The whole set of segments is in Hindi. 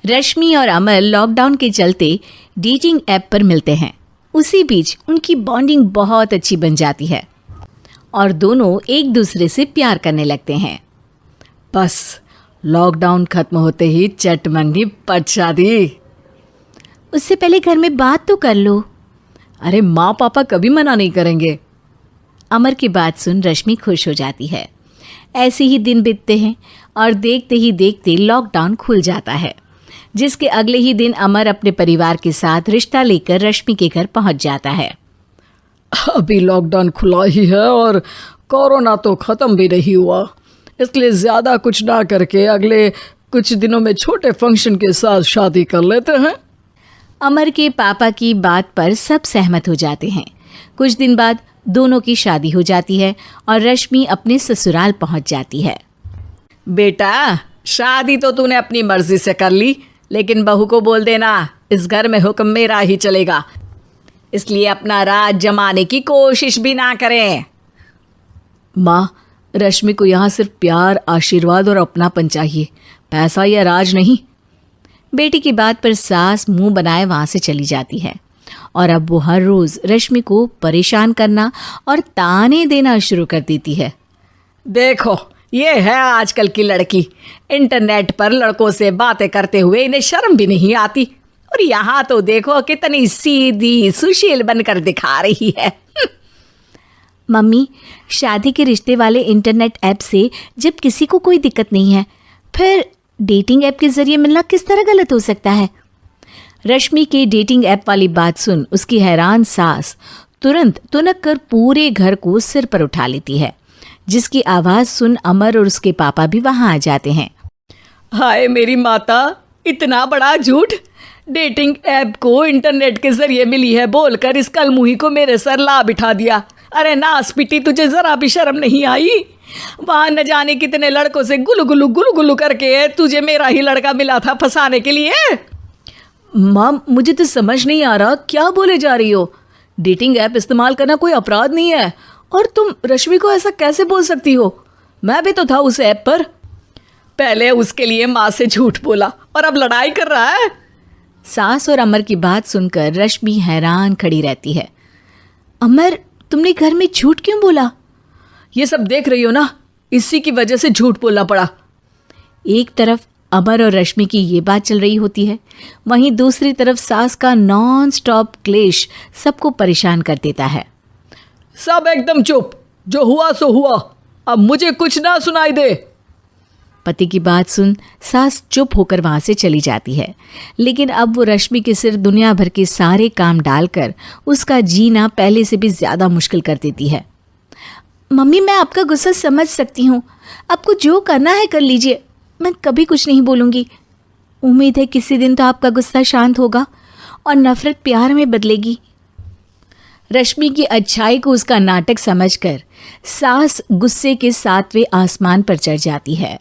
रश्मि और अमर लॉकडाउन के चलते डेटिंग ऐप पर मिलते हैं। उसी बीच उनकी बॉन्डिंग बहुत अच्छी बन जाती है और दोनों एक दूसरे से प्यार करने लगते हैं। बस लॉकडाउन खत्म होते ही चट मंगनी पट शादी। उससे पहले घर में बात तो कर लो। अरे माँ पापा कभी मना नहीं करेंगे। अमर की बात सुन रश्मि खुश हो जाती है। ऐसे ही दिन बीतते हैं और देखते ही देखते लॉकडाउन खुल जाता है, जिसके अगले ही दिन अमर अपने परिवार के साथ रिश्ता लेकर रश्मि के घर पहुंच जाता है। अभी लॉकडाउन खुला ही है और कोरोना तो ख़त्म भी नहीं हुआ, इसलिए ज़्यादा कुछ ना करके अगले कुछ दिनों में छोटे फंक्शन के साथ शादी कर लेते हैं। अमर के पापा की बात पर सब सहमत हो जाते हैं। कुछ दिन बाद दोनों की शादी हो जाती है और रश्मि अपने ससुराल पहुंच जाती है। बेटा, शादी तो तूने अपनी मर्जी से कर ली, लेकिन बहू को बोल देना इस घर में हुक्म मेरा ही चलेगा, इसलिए अपना राज जमाने की कोशिश भी ना करें। माँ, रश्मि को यहाँ सिर्फ प्यार, आशीर्वाद और अपनापन चाहिए, पैसा या राज नहीं। बेटी की बात पर सास मुंह बनाए वहाँ से चली जाती है और अब वो हर रोज़ रश्मि को परेशान करना और ताने देना शुरू कर देती है। देखो, ये है आजकल की लड़की, इंटरनेट पर लड़कों से बातें करते हुए इन्हें शर्म भी नहीं आती, और यहाँ तो देखो कितनी सीधी सुशील बनकर दिखा रही है। मम्मी, शादी के रिश्ते वाले इंटरनेट ऐप से जब किसी को कोई दिक्कत नहीं है, फिर डेटिंग ऐप के जरिए मिलना किस तरह गलत हो सकता है? रश्मि के डेटिंग ऐप वाली बात सुन उसकी हैरान सास तुरंत तुनक कर पूरे घर को सिर पर उठा लेती है, जिसकी आवाज़ सुन अमर और उसके पापा भी वहाँ आ जाते हैं। हाय मेरी माता, इतना बड़ा झूठ! डेटिंग ऐप को इंटरनेट के जरिए मिली है बोलकर इस कलमुही को मेरे सर ला बिठा दिया। अरे नास पिटी, तुझे जरा भी शर्म नहीं आई? वहाँ न जाने कितने लड़कों से गुलू गुलू करके तुझे मेरा ही लड़का मिला था फंसाने के लिए। माँ, मुझे तो समझ नहीं आ रहा क्या बोले जा रही हो। डेटिंग ऐप इस्तेमाल करना कोई अपराध नहीं है, और तुम रश्मि को ऐसा कैसे बोल सकती हो? मैं भी तो था उस ऐप पर। पहले उसके लिए माँ से झूठ बोला और अब लड़ाई कर रहा है। सास और अमर की बात सुनकर रश्मि हैरान खड़ी रहती है। अमर, तुमने घर में झूठ क्यों बोला? ये सब देख रही हो ना, इसी की वजह से झूठ बोलना पड़ा। एक तरफ अमर और रश्मि की ये बात चल रही होती है, वहीं दूसरी तरफ सास का नॉन स्टॉप क्लेश सबको परेशान कर देता है। सब एकदम चुप, जो हुआ सो हुआ, अब मुझे कुछ ना सुनाई दे। पति की बात सुन सास चुप होकर वहां से चली जाती है, लेकिन अब वो रश्मि के सिर दुनिया भर के सारे काम डालकर उसका जीना पहले से भी ज्यादा मुश्किल कर देती है। मम्मी, मैं आपका गुस्सा समझ सकती हूँ, आपको जो करना है कर लीजिए, मैं कभी कुछ नहीं बोलूँगी। उम्मीद है किसी दिन तो आपका गुस्सा शांत होगा और नफरत प्यार में बदलेगी। रश्मि की अच्छाई को उसका नाटक समझकर सास गुस्से के 7वें आसमान पर चढ़ जाती है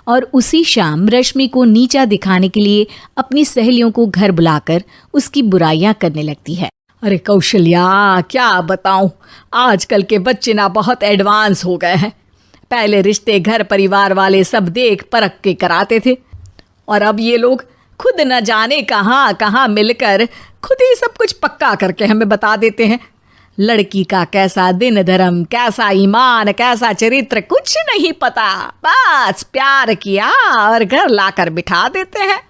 और उसी शाम रश्मि को नीचा दिखाने के लिए अपनी सहेलियों को घर बुलाकर उसकी बुराइयां करने लगती है। अरे कौशल्या, क्या बताऊं, आजकल के बच्चे ना बहुत एडवांस हो गए हैं। पहले रिश्ते घर परिवार वाले सब देख परख के कराते थे, और अब ये लोग खुद न जाने कहाँ कहाँ मिलकर खुद ही सब कुछ पक्का करके हमें बता देते हैं। लड़की का कैसा दिन धर्म, कैसा ईमान, कैसा चरित्र कुछ नहीं पता, बस प्यार किया और घर लाकर बिठा देते हैं।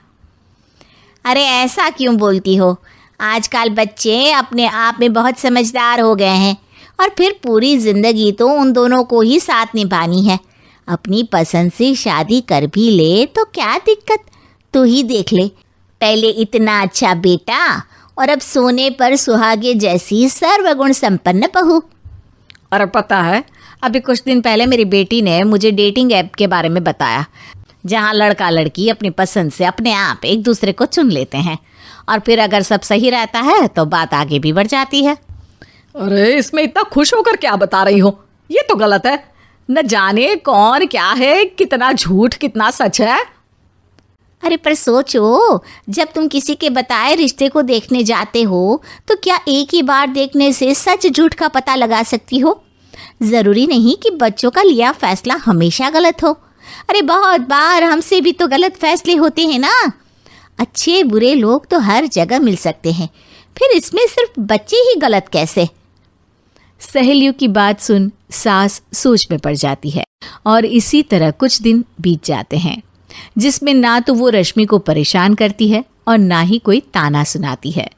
अरे ऐसा क्यों बोलती हो? आजकल बच्चे अपने आप में बहुत समझदार हो गए हैं, और फिर पूरी जिंदगी तो उन दोनों को ही साथ निभानी है। अपनी पसंद से शादी कर भी ले तो क्या दिक्कत, तू ही देख ले, पहले इतना अच्छा बेटा और अब सोने पर सुहागे जैसी सर्वगुण संपन्न बहू। और पता है, अभी कुछ दिन पहले मेरी बेटी ने मुझे डेटिंग ऐप के बारे में बताया, जहाँ लड़का लड़की अपनी पसंद से अपने आप एक दूसरे को चुन लेते हैं, और फिर अगर सब सही रहता है तो बात आगे भी बढ़ जाती है। अरे इसमें इतना खुश होकर क्या बता रही हो? ये तो गलत है। न जाने कौन क्या है, कितना झूठ कितना सच है। अरे पर सोचो, जब तुम किसी के बताए रिश्ते को देखने जाते हो तो क्या एक ही बार देखने से सच झूठ का पता लगा सकती हो? ज़रूरी नहीं कि बच्चों का लिया फैसला हमेशा गलत हो। अरे बहुत बार हमसे भी तो गलत फैसले होते हैं ना। अच्छे बुरे लोग तो हर जगह मिल सकते हैं, फिर इसमें सिर्फ बच्चे ही गलत कैसे? सहेलियों की बात सुन सास सोच में पड़ जाती है और इसी तरह कुछ दिन बीत जाते हैं, जिसमें ना तो वो रश्मि को परेशान करती है और ना ही कोई ताना सुनाती है,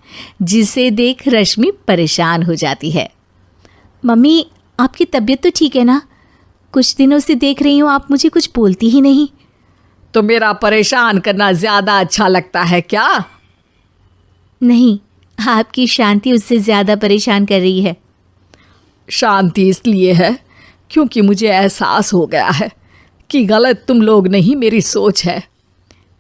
जिसे देख रश्मि परेशान हो जाती है। मम्मी, आपकी तबीयत तो ठीक है ना? कुछ दिनों से देख रही हूँ आप मुझे कुछ बोलती ही नहीं। तो मेरा परेशान करना ज्यादा अच्छा लगता है क्या? नहीं, आपकी शांति उससे ज्यादा परेशान कर रही है। शांति इसलिए है क्योंकि मुझे एहसास हो गया है कि गलत तुम लोग नहीं, मेरी सोच है।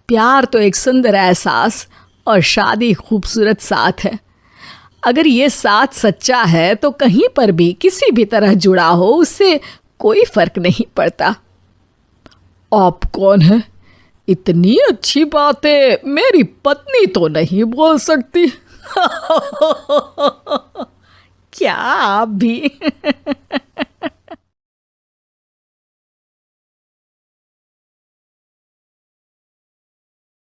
प्यार तो एक सुंदर एहसास और शादी खूबसूरत साथ है। अगर ये साथ सच्चा है तो कहीं पर भी किसी भी तरह जुड़ा हो उससे कोई फर्क नहीं पड़ता। आप कौन है? इतनी अच्छी बातें मेरी पत्नी तो नहीं बोल सकती। क्या आप भी?